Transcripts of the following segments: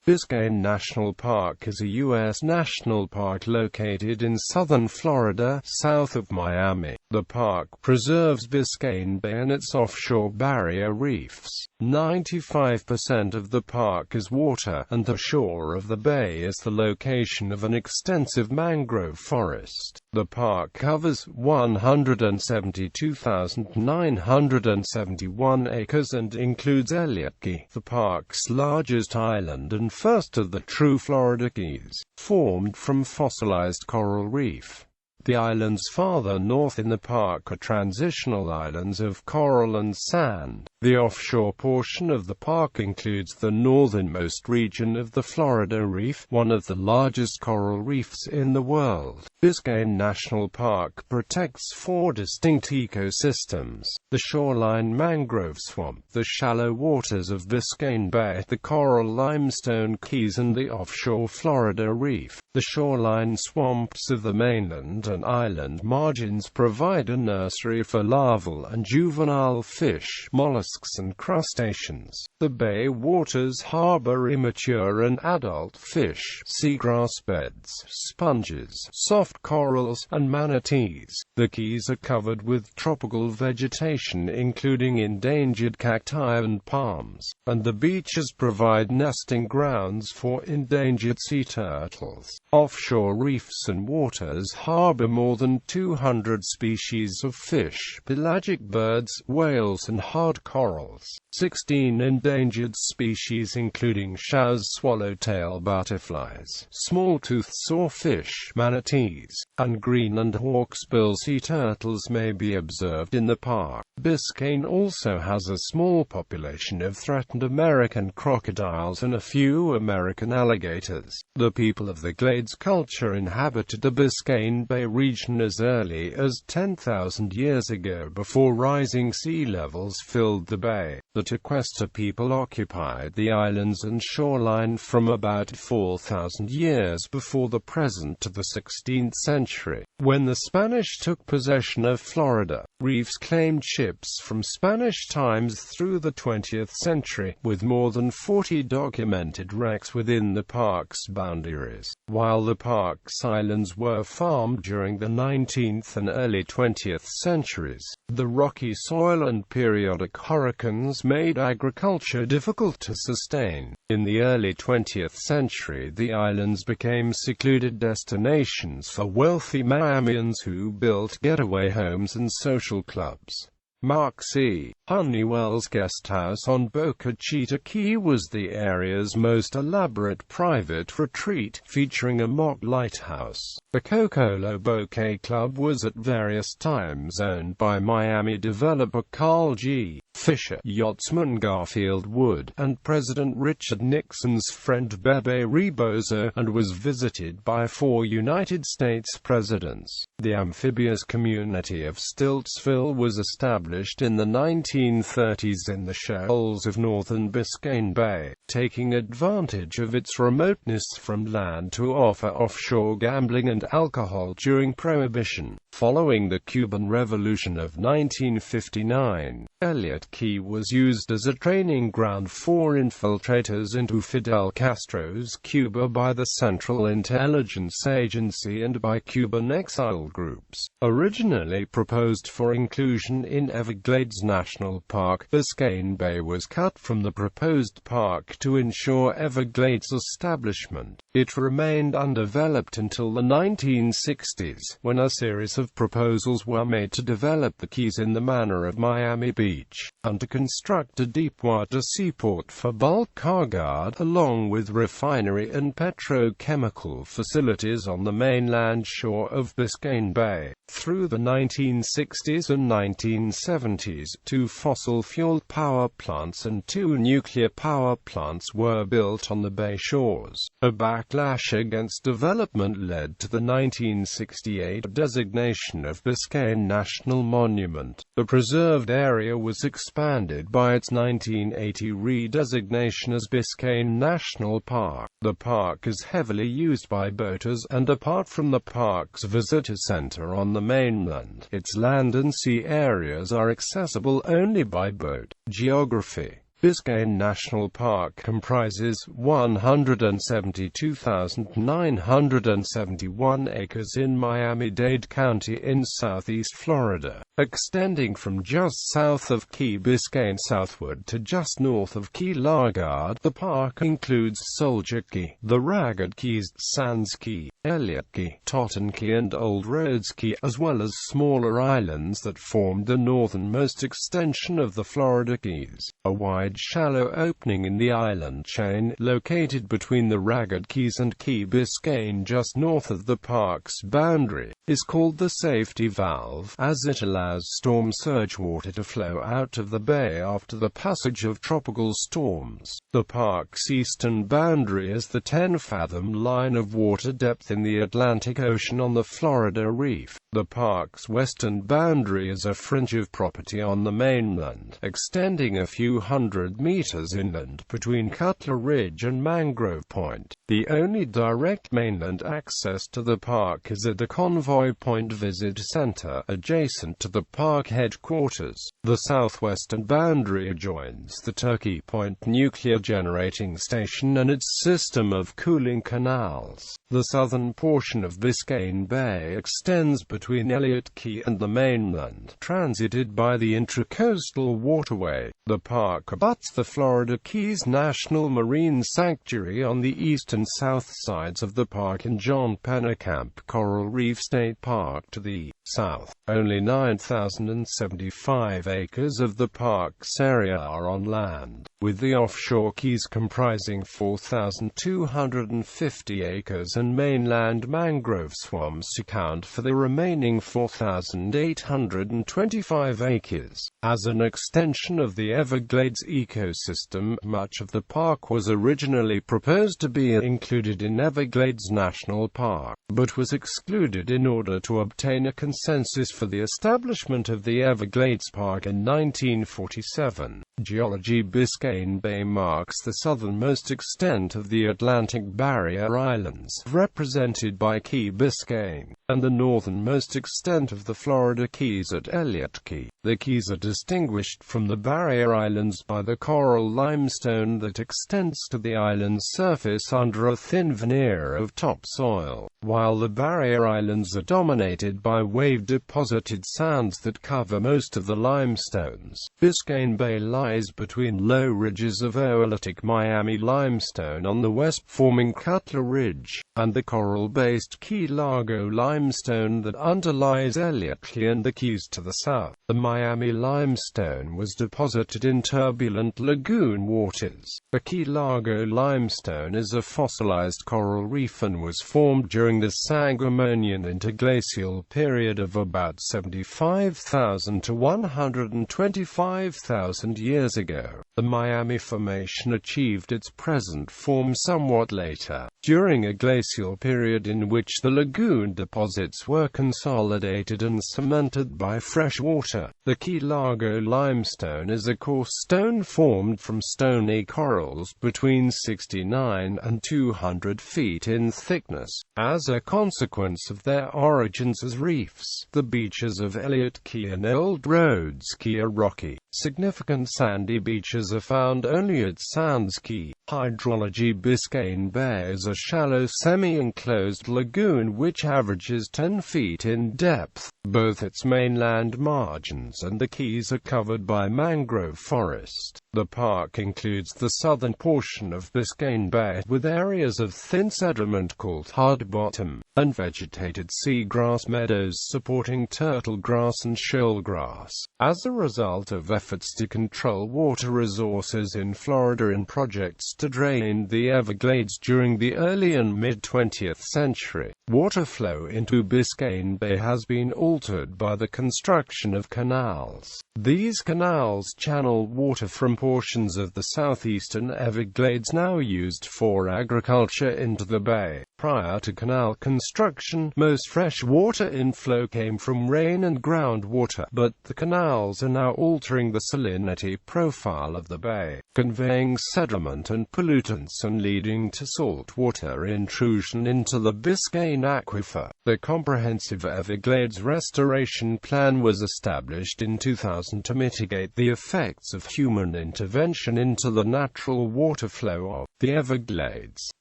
Biscayne National Park is a U.S. national park located in southern Florida, south of Miami. The park preserves Biscayne Bay and its offshore barrier reefs. 95% of the park is water, and the shore of the bay is the location of an extensive mangrove forest. The park covers 172,971 acres and includes Elliott Key, the park's largest island and first of the true Florida Keys, formed from fossilized coral reef. The islands farther north in the park are transitional islands of coral and sand. The offshore portion of the park includes the northernmost region of the Florida Reef, one of the largest coral reefs in the world. Biscayne National Park protects four distinct ecosystems: the shoreline mangrove swamp, the shallow waters of Biscayne Bay, the coral limestone keys, and the offshore Florida Reef. The shoreline swamps of the mainland and island margins provide a nursery for larval and juvenile fish, mollusks and crustaceans. The bay waters harbor immature and adult fish, seagrass beds, sponges, soft corals, and manatees. The keys are covered with tropical vegetation including endangered cacti and palms, and the beaches provide nesting grounds for endangered sea turtles. Offshore reefs and waters harbor more than 200 species of fish, pelagic birds, whales, and hard corals. 16 endangered species including shaw's swallowtail butterflies, small-toothed sawfish, manatees, and Greenland hawksbill sea turtles may be observed in the park. Biscayne also has a small population of threatened American crocodiles and a few American alligators. The people of the Glades culture inhabited the Biscayne Bay region as early as 10,000 years ago before rising sea levels filled the bay. The Tequesta people occupied the islands and shoreline from about 4,000 years before the present to the 16th century. When the Spanish took possession of Florida, reefs claimed ships from Spanish times through the 20th century, with more than 40 documented wrecks within the park's boundaries. While the park's islands were farmed during the 19th and early 20th centuries, the rocky soil and periodic hurricanes made agriculture difficult to sustain. In the early 20th century, the islands became secluded destinations for wealthy Miamians who built getaway homes and social clubs. Mark C. Honeywell's guest house on Boca Chica Key was the area's most elaborate private retreat, featuring a mock lighthouse. The Cocolo Bouquet Club was at various times owned by Miami developer Carl G. Fisher, yachtsman Garfield Wood, and President Richard Nixon's friend Bebe Rebozo, and was visited by 4 United States presidents. The amphibious community of Stiltsville was established in the 1930s in the shoals of northern Biscayne Bay, taking advantage of its remoteness from land to offer offshore gambling and alcohol during Prohibition. Following the Cuban Revolution of 1959, Elliott Key was used as a training ground for infiltrators into Fidel Castro's Cuba by the Central Intelligence Agency and by Cuban exile groups. Originally proposed for inclusion in Everglades National Park, Biscayne Bay was cut from the proposed park to ensure Everglades establishment. It remained undeveloped until the 1960s, when a series of proposals were made to develop the Keys in the manner of Miami Beach, and to construct a deepwater seaport for bulk cargo, along with refinery and petrochemical facilities on the mainland shore of Biscayne Bay. Through the 1960s and 1970s, 2 fossil-fueled power plants and 2 nuclear power plants were built on the bay shores. A backlash against development led to the 1968 designation of Biscayne National Monument. The preserved area was expanded by its 1980 redesignation as Biscayne National Park. The park is heavily used by boaters, and apart from the park's visitor center on the mainland, its land and sea areas are accessible only by boat. Geography. Biscayne National Park comprises 172,971 acres in Miami-Dade County in southeast Florida, extending from just south of Key Biscayne southward to just north of Key Largo. The park includes Soldier Key, the Ragged Keys, Sands Key, Elliott Key, Totten Key and Old Rhodes Key, as well as smaller islands that formed the northernmost extension of the Florida Keys. A wide, shallow opening in the island chain, located between the Ragged Keys and Key Biscayne just north of the park's boundary, is called the safety valve, as it allows storm surge water to flow out of the bay after the passage of tropical storms. The park's eastern boundary is the 10-fathom line of water depth in the Atlantic Ocean on the Florida Reef. The park's western boundary is a fringe of property on the mainland, extending a few hundred meters inland between Cutler Ridge and Mangrove Point. The only direct mainland access to the park is at the Convoy Point Visit Center, adjacent to the park headquarters. The southwestern boundary adjoins the Turkey Point Nuclear Generating Station and its system of cooling canals. The southern portion of Biscayne Bay extends between Elliott Key and the mainland, transited by the Intracoastal Waterway. The park abuts the Florida Keys National Marine Sanctuary on the east and south sides of the park and John Pennekamp Coral Reef State Park to the south. Only 9,075 acres of the park's area are on land, with the offshore keys comprising 4,250 acres and mainland mangrove swamps account for the remaining 4,825 acres. As an extension of the Everglades ecosystem, much of the park was originally proposed to be included in Everglades National Park, but was excluded in order to obtain a consensus for the establishment of the Everglades Park in 1947. Geology: Biscayne Bay marks the southernmost extent of the Atlantic Barrier Islands, represented by Key Biscayne, and the northernmost extent of the Florida Keys at Elliott Key. The Keys are distinguished from the Barrier Islands by the coral limestone that extends to the island's surface under a thin veneer of topsoil, while the Barrier Islands are dominated by wave-deposited sands that cover most of the limestones. Biscayne Bay lies between low ridges of oolitic Miami limestone on the west, forming Cutler Ridge, and the coral-based Key Largo limestone that underlies Elliott Key and the Keys to the south. The Miami limestone was deposited in turbulent lagoon waters. The Key Largo limestone is a fossilized coral reef and was formed during the Sangamonian interglacial period of about 75,000 to 125,000 years ago. The Miami Formation achieved its present form somewhat later, during a glacial period in which the lagoon deposits were consolidated and cemented by fresh water. The Key Largo limestone is a coarse stone formed from stony corals between 69 and 200 feet in thickness. As a consequence of their origins as reefs, the beaches of Elliott Key and Old Rhodes Key are rocky. Significant sandy beaches are found only at Sands Key. Hydrology: Biscayne Bay is a shallow semi-enclosed lagoon which averages 10 feet in depth. Both its mainland margins and the keys are covered by mangrove forest. The park includes the southern portion of Biscayne Bay, with areas of thin sediment called hard bottom, and vegetated seagrass meadows supporting turtle grass and shoalgrass. As a result of efforts to control water resources in Florida and projects to drain the Everglades during the early and mid-20th century, water flow into Biscayne Bay has been altered by the construction of canals. These canals channel water from portions of the southeastern Everglades now used for agriculture into the bay. Prior to canal construction, most fresh water inflow came from rain and groundwater, but the canals are now altering the salinity profile of the bay, conveying sediment and pollutants and leading to saltwater intrusion into the Biscayne aquifer. The Comprehensive Everglades Restoration Plan was established in 2000 to mitigate the effects of human intervention into the natural water flow of the Everglades,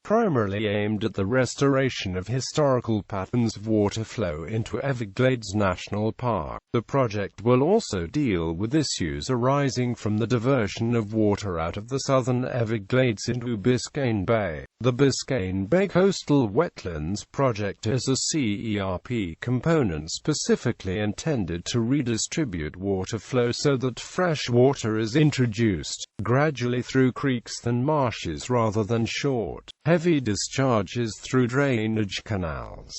primarily aimed at the restoration of historical patterns of water flow into Everglades National Park. The project will also deal with issues arising from the diversion of water out of the southern Everglades into Biscayne Bay. The Biscayne Bay Coastal Wetlands Project is a CERP component specifically intended to redistribute water flow so that fresh water is introduced gradually through creeks and marshes rather than short, heavy discharges through drainage canals.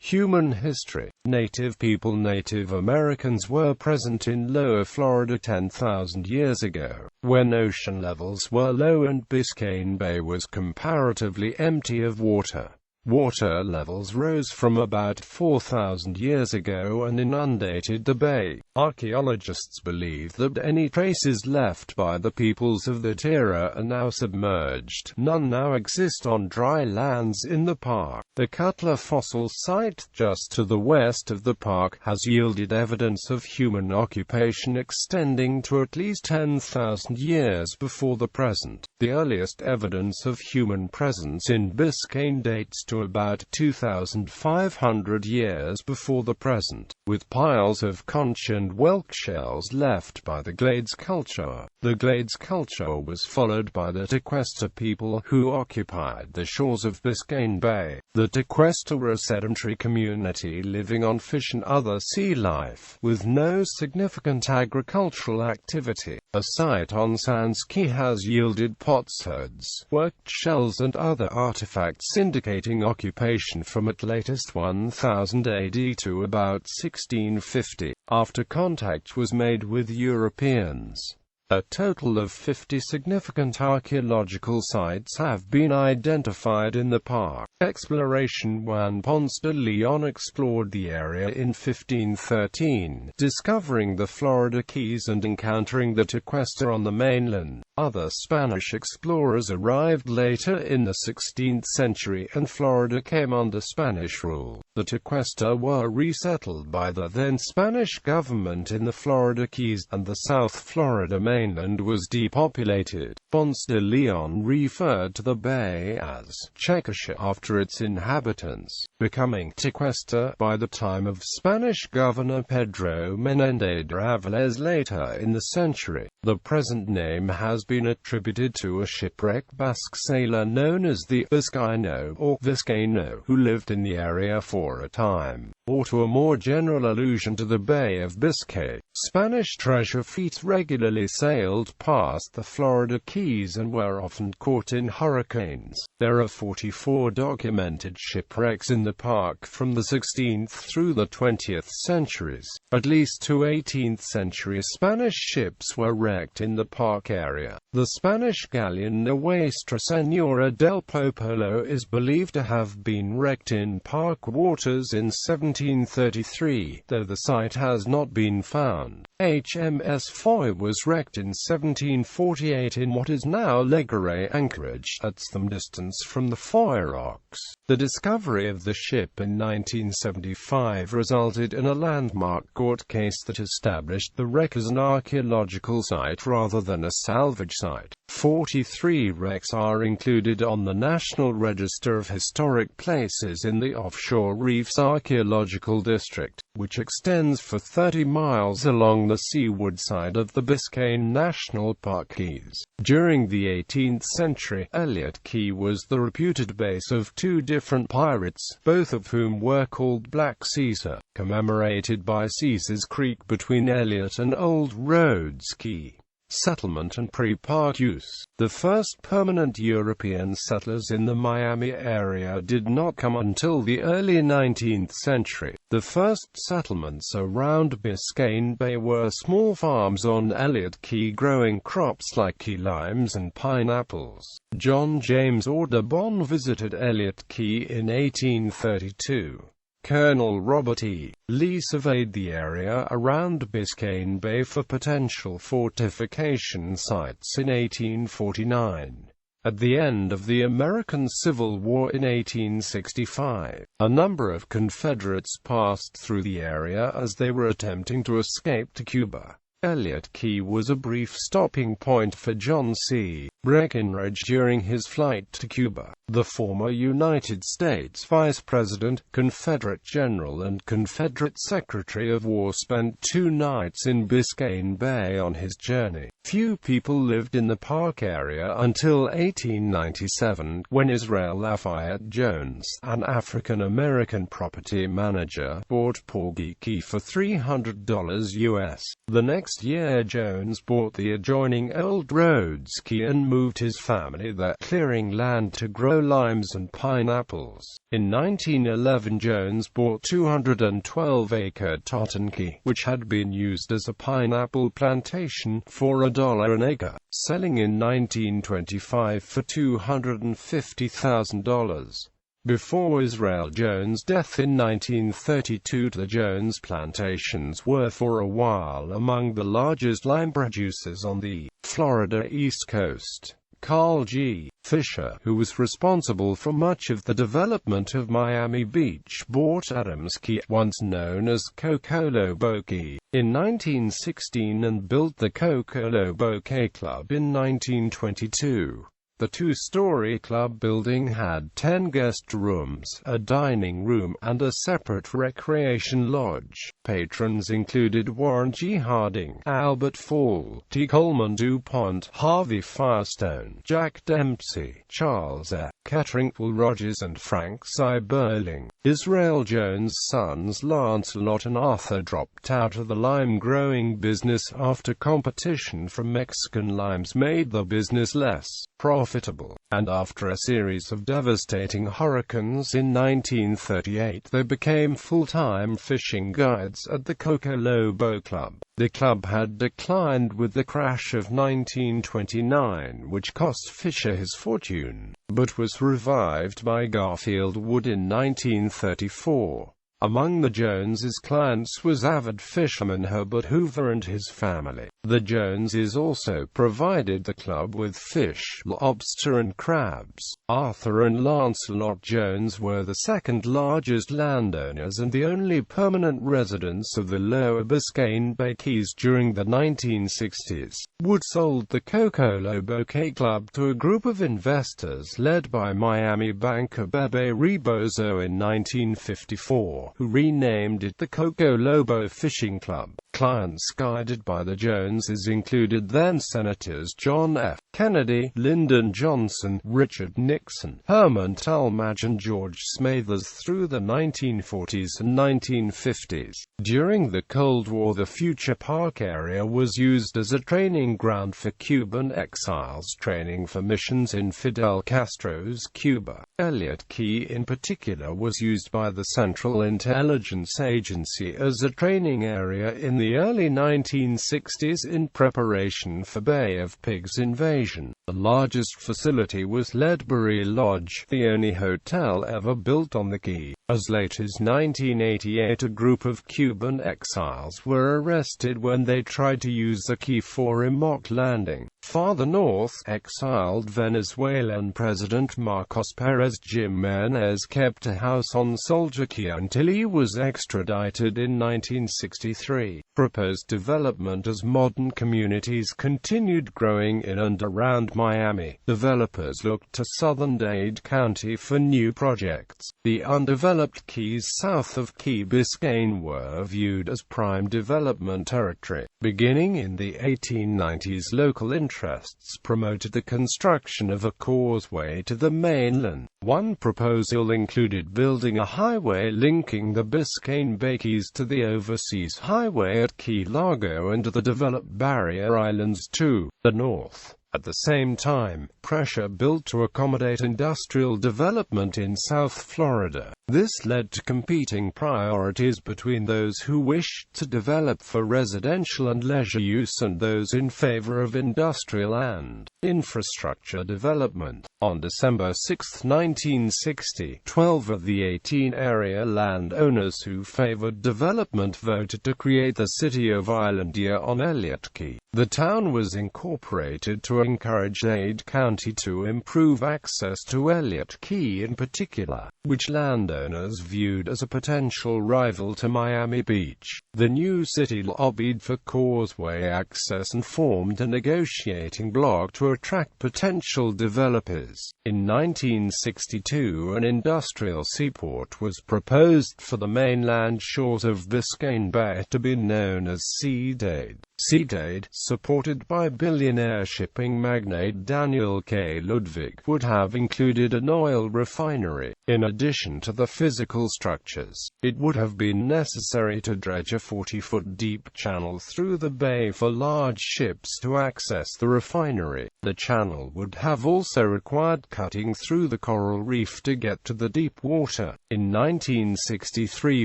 Human history. Native people. Native Americans were present in Lower Florida 10,000 years ago, when ocean levels were low and Biscayne Bay was comparatively empty of water. Water levels rose from about 4,000 years ago and inundated the bay. Archaeologists believe that any traces left by the peoples of that era are now submerged. None now exist on dry lands in the park. The Cutler fossil site just to the west of the park has yielded evidence of human occupation extending to at least 10,000 years before the present. The earliest evidence of human presence in Biscayne dates to about 2,500 years before the present, with piles of conch and whelk shells left by the Glades culture. The Glades culture was followed by the Tequesta people who occupied the shores of Biscayne Bay. The Tequesta were a sedentary community living on fish and other sea life, with no significant agricultural activity. A site on Sands Key has yielded potsherds, worked shells and other artifacts indicating occupation from at latest 1000 AD to about 1650, after contact was made with Europeans. A total of 50 significant archaeological sites have been identified in the park. Exploration. Juan Ponce de Leon explored the area in 1513, discovering the Florida Keys and encountering the Tequesta on the mainland. Other Spanish explorers arrived later in the 16th century and Florida came under Spanish rule. The Tequesta were resettled by the then Spanish government in the Florida Keys, and the South Florida mainland was depopulated. Ponce de Leon referred to the bay as Chequisha after its inhabitants, becoming Tequesta by the time of Spanish governor Pedro Menéndez de Avilés later in the century. The present name has been attributed to a shipwrecked Basque sailor known as the Biscayno or Viscaino, who lived in the area for a time, or to a more general allusion to the Bay of Biscay. Spanish treasure fleets regularly sailed past the Florida Keys and were often caught in hurricanes. There are 44 documented shipwrecks in the park from the 16th through the 20th centuries. At least 2 18th century Spanish ships were wrecked in the park area. The Spanish galleon Nuestra Señora del Popolo is believed to have been wrecked in park waters in 1733, though the site has not been found. HMS Foy was wrecked in 1748 in what is now Leguray anchorage, at some distance from the Foy Rocks. The discovery of the ship in 1975 resulted in a landmark court case that established the wreck as an archaeological site rather than a salvage site. 43 wrecks are included on the National Register of Historic Places in the Offshore Reefs Archaeological District, which extends for 30 miles along the seaward side of the Biscayne National Park Keys. During the 18th century, Elliott Key was the reputed base of two different pirates, both of whom were called Black Caesar, commemorated by Caesar's Creek between Elliott and Old Rhodes Key. settlement and pre-park use. The first permanent European settlers in the Miami area did not come until the early 19th century. The first settlements around Biscayne Bay were small farms on Elliott Key growing crops like key limes and pineapples. John James Audubon visited Elliott Key in 1832. Colonel Robert E. Lee surveyed the area around Biscayne Bay for potential fortification sites in 1849. At the end of the American Civil War in 1865, a number of Confederates passed through the area as they were attempting to escape to Cuba. Elliott Key was a brief stopping point for John C. Breckinridge during his flight to Cuba. The former United States Vice President, Confederate General and Confederate Secretary of War spent 2 nights in Biscayne Bay on his journey. Few people lived in the park area until 1897, when Israel Lafayette Jones, an African-American property manager, bought Porgy Key for $300 US. The next year Jones bought the adjoining Old Rhodes Key and moved his family there, clearing land to grow limes and pineapples. In 1911 Jones bought 212-acre Totten Key, which had been used as a pineapple plantation, for $1 an acre, selling in 1925 for $250,000. Before Israel Jones' death in 1932, the Jones plantations were for a while among the largest lime producers on the Florida East Coast. Carl G. Fisher, who was responsible for much of the development of Miami Beach, bought Adams Key, once known as Coco Lobo Key, in 1916 and built the Coco Lobo Key Club in 1922. The 2-story club building had 10 guest rooms, a dining room, and a separate recreation lodge. Patrons included Warren G. Harding, Albert Fall, T. Coleman DuPont, Harvey Firestone, Jack Dempsey, Charles F. Kettering, Will Rogers and Frank Seiberling. Israel Jones' sons Lancelot and Arthur dropped out of the lime-growing business after competition from Mexican limes made the business less profitable, and after a series of devastating hurricanes in 1938 they became full-time fishing guides at the Coco Lobo Club. The club had declined with the crash of 1929, which cost Fisher his fortune, but was revived by Garfield Wood in 1934. Among the Joneses' clients was avid fisherman Herbert Hoover and his family. The Joneses also provided the club with fish, lobster and crabs. Arthur and Lancelot Jones were the second largest landowners and the only permanent residents of the lower Biscayne Bay Keys during the 1960s. Wood sold the Coco Lobo Key Club to a group of investors led by Miami banker Bebe Rebozo in 1954. Who renamed it the Coco Lobo Fishing Club. Clients guided by the Joneses included then-Senators John F. Kennedy, Lyndon Johnson, Richard Nixon, Herman Talmadge and George Smathers through the 1940s and 1950s. During the Cold War, the future park area was used as a training ground for Cuban exiles training for missions in Fidel Castro's Cuba. Elliott Key in particular was used by the Central Intelligence Agency as a training area in the early 1960s in preparation for Bay of Pigs invasion. The largest facility was Ledbury Lodge, the only hotel ever built on the Key. As late as 1988, a group of Cuban exiles were arrested when they tried to use the Key for a mock landing. Farther north, exiled Venezuelan President Marcos Pérez Jiménez kept a house on Soldier Key until he was extradited in 1963. Proposed development as modern communities continued growing in and around Miami. Developers looked to southern Dade County for new projects. The undeveloped keys south of Key Biscayne were viewed as prime development territory. Beginning in the 1890s, local interests promoted the construction of a causeway to the mainland. One proposal included building a highway linking the Biscayne Bay Keys to the overseas highway at Key Largo and the developed Barrier Islands to the north. At the same time, pressure built to accommodate industrial development in South Florida. This led to competing priorities between those who wished to develop for residential and leisure use and those in favor of industrial and infrastructure development. On December 6, 1960, 12 of the 18 area landowners who favored development voted to create the city of Islandia on Elliott Key. The town was incorporated to encourage Dade County to improve access to Elliott Key in particular, which landowners viewed as a potential rival to Miami Beach. The new city lobbied for causeway access and formed a negotiating bloc to attract potential developers. In 1962, an industrial seaport was proposed for the mainland shores of Biscayne Bay to be known as Sea-Dade. Sea-Dade, supported by billionaire shipping magnate Daniel K. Ludwig, would have included an oil refinery. In addition to the physical structures, it would have been necessary to dredge a 40-foot deep channel through the bay for large ships to access the refinery. The channel would have also required cutting through the coral reef to get to the deep water. In 1963,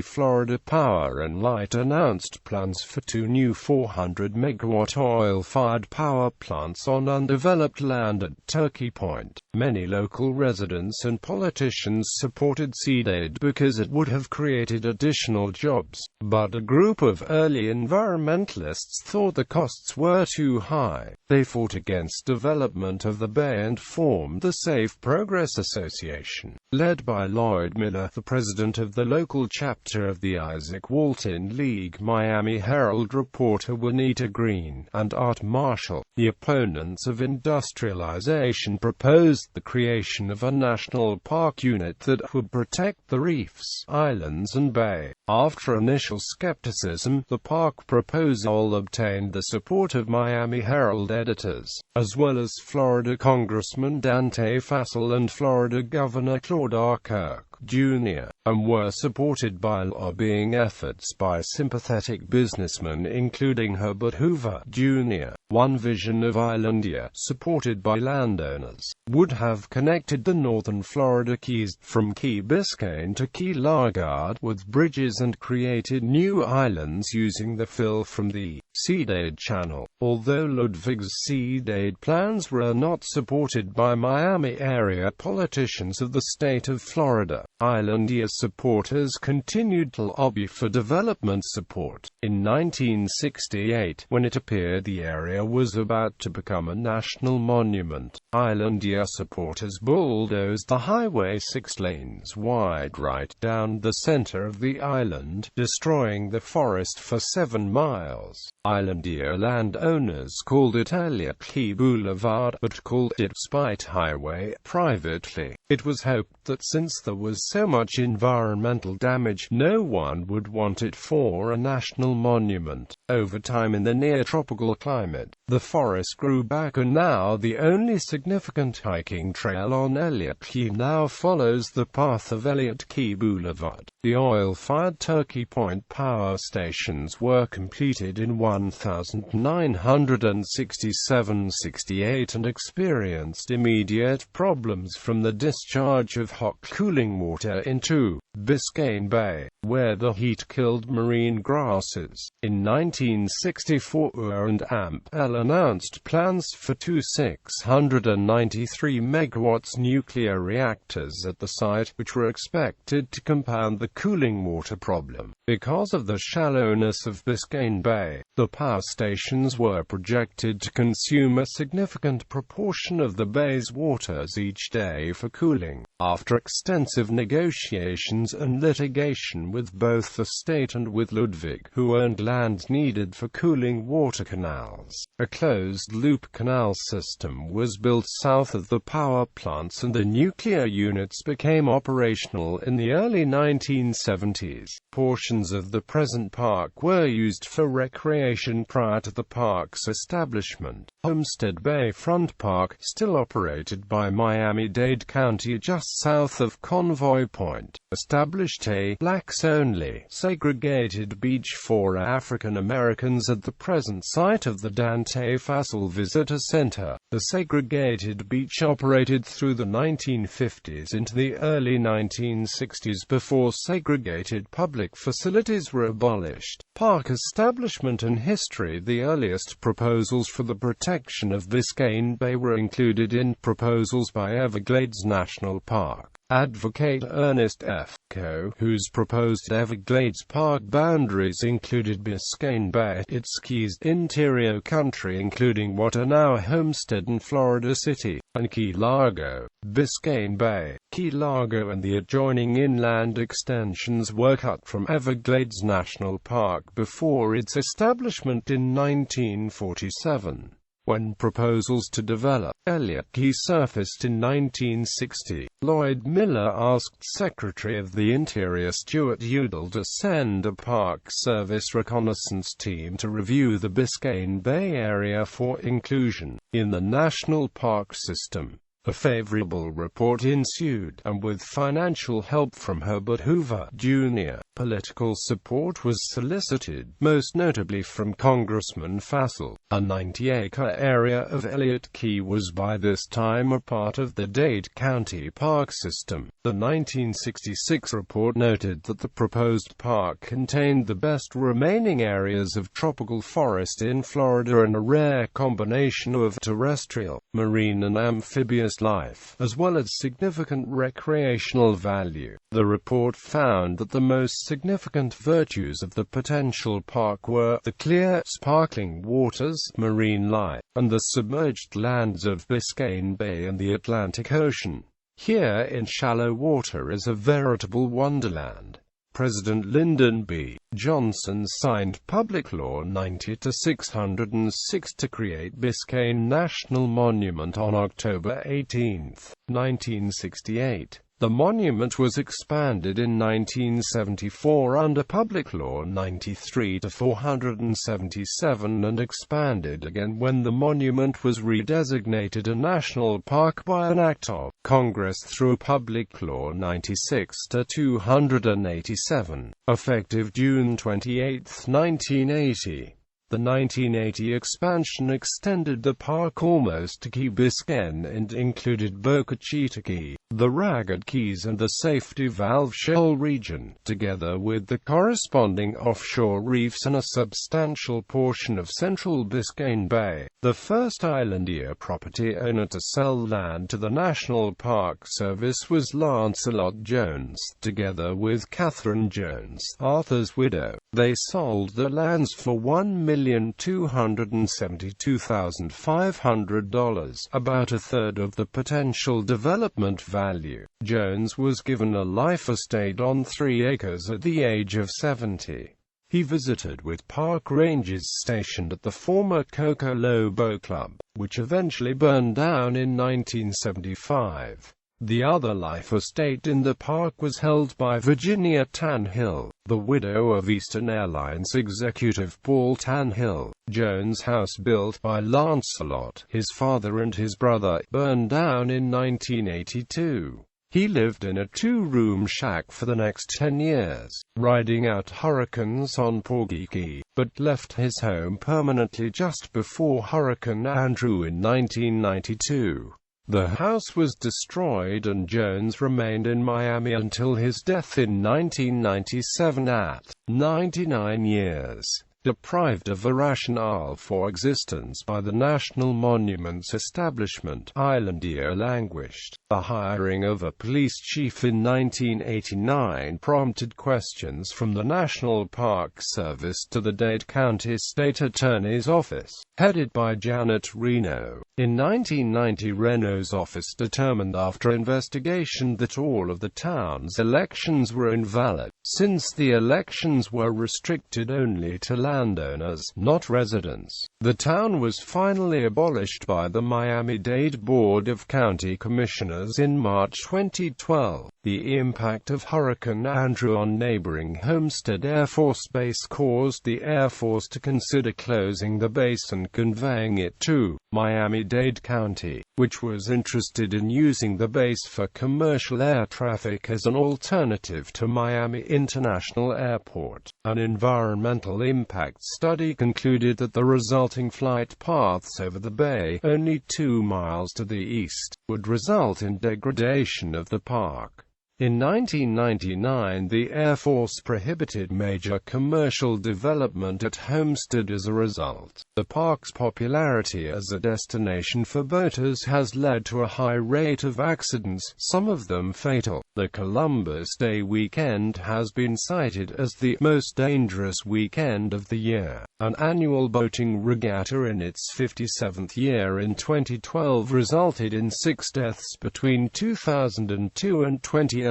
Florida Power and Light announced plans for 2 new 400-megawatt oil-fired power plants on undeveloped land at Turkey Point. Many local residents and politicians supported Sea-Dade because it would have created additional jobs, but a group of early environmentalists thought the costs were too high. They fought against development of the bay and formed the Safe Progress Association, led by Lloyd Miller, the president of the local chapter of the Isaac Walton League. Miami Herald reporter Juanita Green and Art Marshall. The opponents of industrialization proposed the creation of a national park unit that would protect the reefs, islands and bay. After initial skepticism, the park proposal obtained the support of Miami Herald editors, as well as Florida Congressman Dante Fasel and Florida Governor Claude R. Kirk, Jr., and were supported by lobbying efforts by sympathetic businessmen including Herbert Hoover, Jr. One vision of Islandia, supported by landowners, would have connected the northern Florida Keys, from Key Biscayne to Key Largo, with bridges and created new islands using the fill from the Sea-Dade Channel. Although Ludwig's Sea-Dade plans were not supported by Miami area politicians of the state of Florida, Islandia supporters continued to lobby for development support. In 1968, when it appeared the area was about to become a national monument, Islandia supporters bulldozed the highway 6 lanes wide right down the center of the island, destroying the forest for 7 miles. Islandia landowners called it Elliott Key Boulevard, but called it Spite Highway privately. It was hoped that since there was so much environmental damage, no one would want it for a national monument. Over time, in the near-tropical climate, the forest grew back, and now the only significant hiking trail on Elliott Key now follows the path of Elliott Key Boulevard. The oil-fired Turkey Point power stations were completed in 1967-68 and experienced immediate problems from the discharge of hot cooling water into Biscayne Bay, where the heat killed marine grasses. In 1964, UR and AMP-L announced plans for 2 693 megawatts nuclear reactors at the site, which were expected to compound the cooling water problem. Because of the shallowness of Biscayne Bay, the power stations were projected to consume a significant proportion of the bay's waters each day for cooling. After extensive negotiations and litigation with both the state and with Ludwig, who owned land needed for cooling water canals, a closed-loop canal system was built south of the power plants and the nuclear units became operational in the early 1970s. Portions of the present park were used for recreation recreation prior to the park's establishment. Homestead Bay Front Park, still operated by Miami-Dade County just south of Convoy Point, established a blacks-only segregated beach for African Americans at the present site of the Dante Fassel Visitor Center. The segregated beach operated through the 1950s into the early 1960s before segregated public facilities were abolished. Park establishment and history. The earliest proposals for the protection of Biscayne Bay were included in proposals by Everglades National Park advocate Ernest F. Coe, whose proposed Everglades Park boundaries included Biscayne Bay, its keys, interior country including what are now Homestead and Florida City, and Key Largo. Biscayne Bay, Key Largo and the adjoining inland extensions were cut from Everglades National Park before its establishment in 1947. When proposals to develop Elliott Key surfaced in 1960, Lloyd Miller asked Secretary of the Interior Stuart Udall to send a Park Service reconnaissance team to review the Biscayne Bay area for inclusion in the national park system. A favorable report ensued, and with financial help from Herbert Hoover, Jr., political support was solicited, most notably from Congressman Fassel. A 90-acre area of Elliott Key was by this time a part of the Dade County Park System. The 1966 report noted that the proposed park contained the best remaining areas of tropical forest in Florida and a rare combination of terrestrial, marine and amphibious life, as well as significant recreational value. The report found that the most significant virtues of the potential park were the clear, sparkling waters, marine life, and the submerged lands of Biscayne Bay and the Atlantic Ocean. Here in shallow water is a veritable wonderland. President Lyndon B. Johnson signed Public Law 90-606 to create Biscayne National Monument on October 18, 1968. The monument was expanded in 1974 under Public Law 93-477 and expanded again when the monument was redesignated a national park by an act of Congress through Public Law 96-287, effective June 28, 1980. The 1980 expansion extended the park almost to Key Biscayne and included Boca Chica Key, the Ragged Keys and the Safety Valve Shoal region, together with the corresponding offshore reefs and a substantial portion of central Biscayne Bay. The first islandier property owner to sell land to the National Park Service was Lancelot Jones, together with Catherine Jones, Arthur's widow. They sold the lands for $1,272,500, about a third of the potential development value. Jones was given a life estate on 3 acres at the age of 70. He visited with park rangers stationed at the former Coco Lobo Club, which eventually burned down in 1975. The other life estate in the park was held by Virginia Tanhill, the widow of Eastern Airlines executive Paul Tanhill. Jones' house, built by Lancelot, his father and his brother, burned down in 1982. He lived in a 2-room shack for the next 10 years, riding out hurricanes on Porgy Key, but left his home permanently just before Hurricane Andrew in 1992. The house was destroyed and Jones remained in Miami until his death in 1997 at 99 years. Deprived of a rationale for existence by the National Monuments establishment, Islandia languished. The hiring of a police chief in 1989 prompted questions from the National Park Service to the Dade County State Attorney's Office, headed by Janet Reno. In 1990, Reno's office determined after investigation that all of the town's elections were invalid. since the elections were restricted only to landowners, not residents. The town was finally abolished by the Miami-Dade Board of County Commissioners in March 2012. The impact of Hurricane Andrew on neighboring Homestead Air Force Base caused the Air Force to consider closing the base and conveying it to Miami-Dade County, which was interested in using the base for commercial air traffic as an alternative to Miami International Airport. An environmental impact study concluded that the resulting flight paths over the bay, only 2 miles to the east, would result in degradation of the park. In 1999, the Air Force prohibited major commercial development at Homestead as a result. The park's popularity as a destination for boaters has led to a high rate of accidents, some of them fatal. The Columbus Day weekend has been cited as the most dangerous weekend of the year. An annual boating regatta in its 57th year in 2012 resulted in 6 deaths between 2002 and 2011,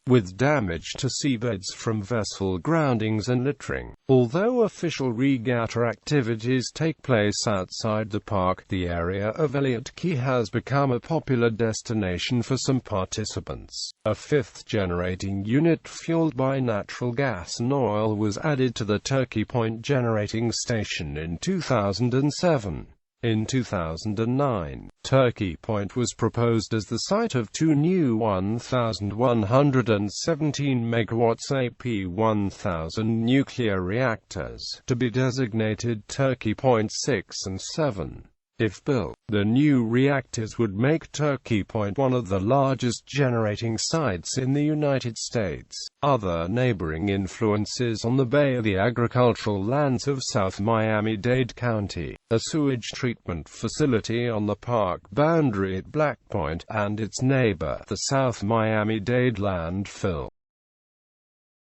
with damage to seabeds from vessel groundings and littering. Although official regatta activities take place outside the park, the area of Elliott Key has become a popular destination for some participants. A 5th generating unit fueled by natural gas and oil was added to the Turkey Point generating station in 2007. In 2009, Turkey Point was proposed as the site of 2 new 1,117 MW AP1000 nuclear reactors, to be designated Turkey Point 6 and 7. If built, the new reactors would make Turkey Point one of the largest generating sites in the United States. Other neighboring influences on the bay are the agricultural lands of South Miami-Dade County, a sewage treatment facility on the park boundary at Black Point, and its neighbor, the South Miami-Dade landfill.